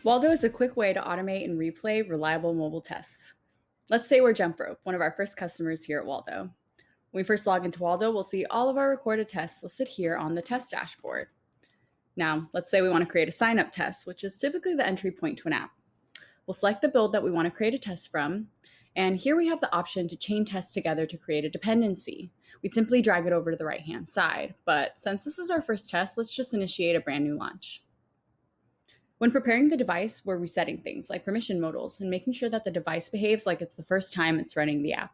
Waldo is a quick way to automate and replay reliable mobile tests. Let's say we're Jump Rope, one of our first customers here at Waldo. When we first log into Waldo, we'll see all of our recorded tests listed here on the test dashboard. Now, let's say we want to create a sign-up test, which is typically the entry point to an app. We'll select the build that we want to create a test from, and here we have the option to chain tests together to create a dependency. We'd simply drag it over to the right-hand side, but since this is our first test, let's just initiate a brand new launch. When preparing the device, we're resetting things like permission modals and making sure that the device behaves like it's the first time it's running the app.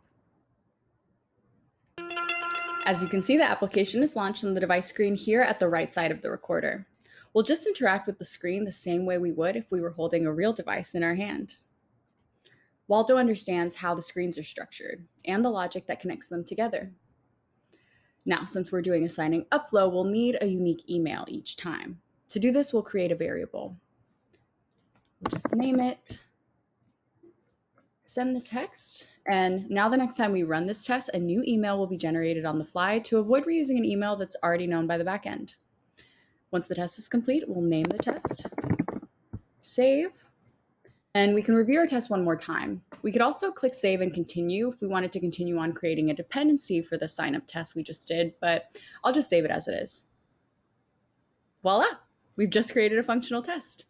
As you can see, the application is launched on the device screen here at the right side of the recorder. We'll just interact with the screen the same way we would if we were holding a real device in our hand. Waldo understands how the screens are structured and the logic that connects them together. Now, since we're doing a signing up flow, we'll need a unique email each time. To do this, we'll create a variable. We'll just name it, send the text, and now the next time we run this test, a new email will be generated on the fly to avoid reusing an email that's already known by the backend. Once the test is complete, we'll name the test, save, and we can review our test one more time. We could also click save and continue if we wanted to continue on creating a dependency for the sign-up test we just did, but I'll just save it as it is. Voila, we've just created a functional test.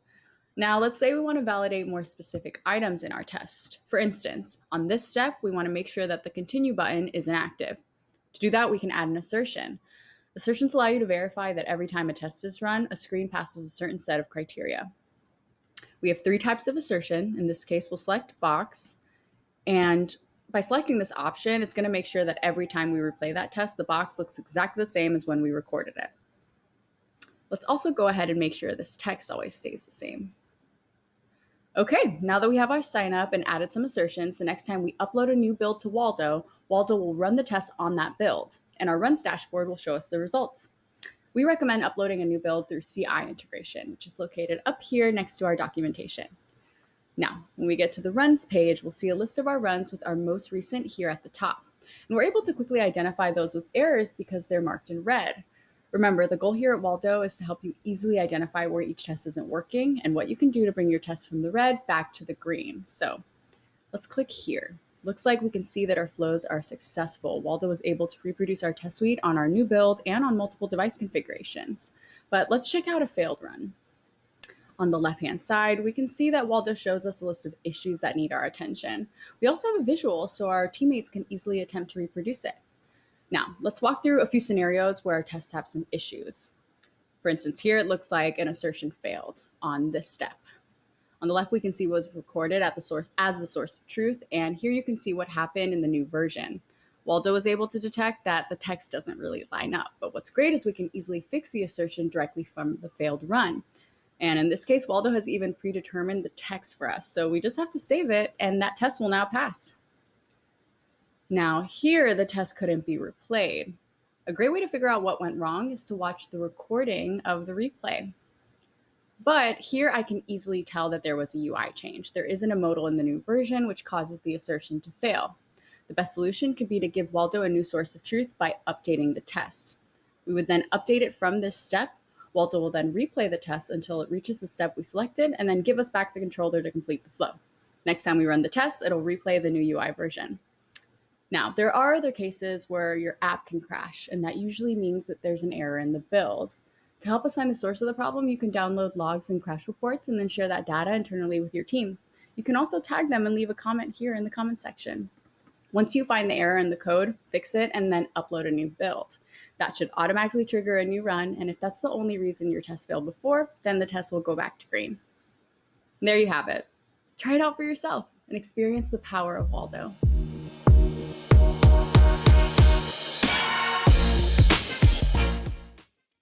Now, let's say we want to validate more specific items in our test. For instance, on this step, we want to make sure that the continue button is inactive. To do that, we can add an assertion. Assertions allow you to verify that every time a test is run, a screen passes a certain set of criteria. We have 3 types of assertion. In this case, we'll select box. And by selecting this option, it's going to make sure that every time we replay that test, the box looks exactly the same as when we recorded it. Let's also go ahead and make sure this text always stays the same. Okay, now that we have our sign up and added some assertions, the next time we upload a new build to Waldo, Waldo will run the test on that build, and our runs dashboard will show us the results. We recommend uploading a new build through CI integration, which is located up here next to our documentation. Now, when we get to the runs page, we'll see a list of our runs with our most recent here at the top. And we're able to quickly identify those with errors because they're marked in red. Remember, the goal here at Waldo is to help you easily identify where each test isn't working and what you can do to bring your test from the red back to the green. So let's click here. Looks like we can see that our flows are successful. Waldo was able to reproduce our test suite on our new build and on multiple device configurations. But let's check out a failed run. On the left-hand side, we can see that Waldo shows us a list of issues that need our attention. We also have a visual so our teammates can easily attempt to reproduce it. Now, let's walk through a few scenarios where our tests have some issues. For instance, here it looks like an assertion failed on this step. On the left, we can see what was recorded at the source as the source of truth, and here you can see what happened in the new version. Waldo was able to detect that the text doesn't really line up, but what's great is we can easily fix the assertion directly from the failed run. And in this case, Waldo has even predetermined the text for us, so we just have to save it, and that test will now pass. Now here, the test couldn't be replayed. A great way to figure out what went wrong is to watch the recording of the replay. But here I can easily tell that there was a UI change. There isn't a modal in the new version, which causes the assertion to fail. The best solution could be to give Waldo a new source of truth by updating the test. We would then update it from this step. Waldo will then replay the test until it reaches the step we selected and then give us back the controller to complete the flow. Next time we run the test, it'll replay the new UI version. Now, there are other cases where your app can crash, and that usually means that there's an error in the build. To help us find the source of the problem, you can download logs and crash reports and then share that data internally with your team. You can also tag them and leave a comment here in the comment section. Once you find the error in the code, fix it, and then upload a new build. That should automatically trigger a new run, and if that's the only reason your test failed before, then the test will go back to green. There you have it. Try it out for yourself and experience the power of Waldo.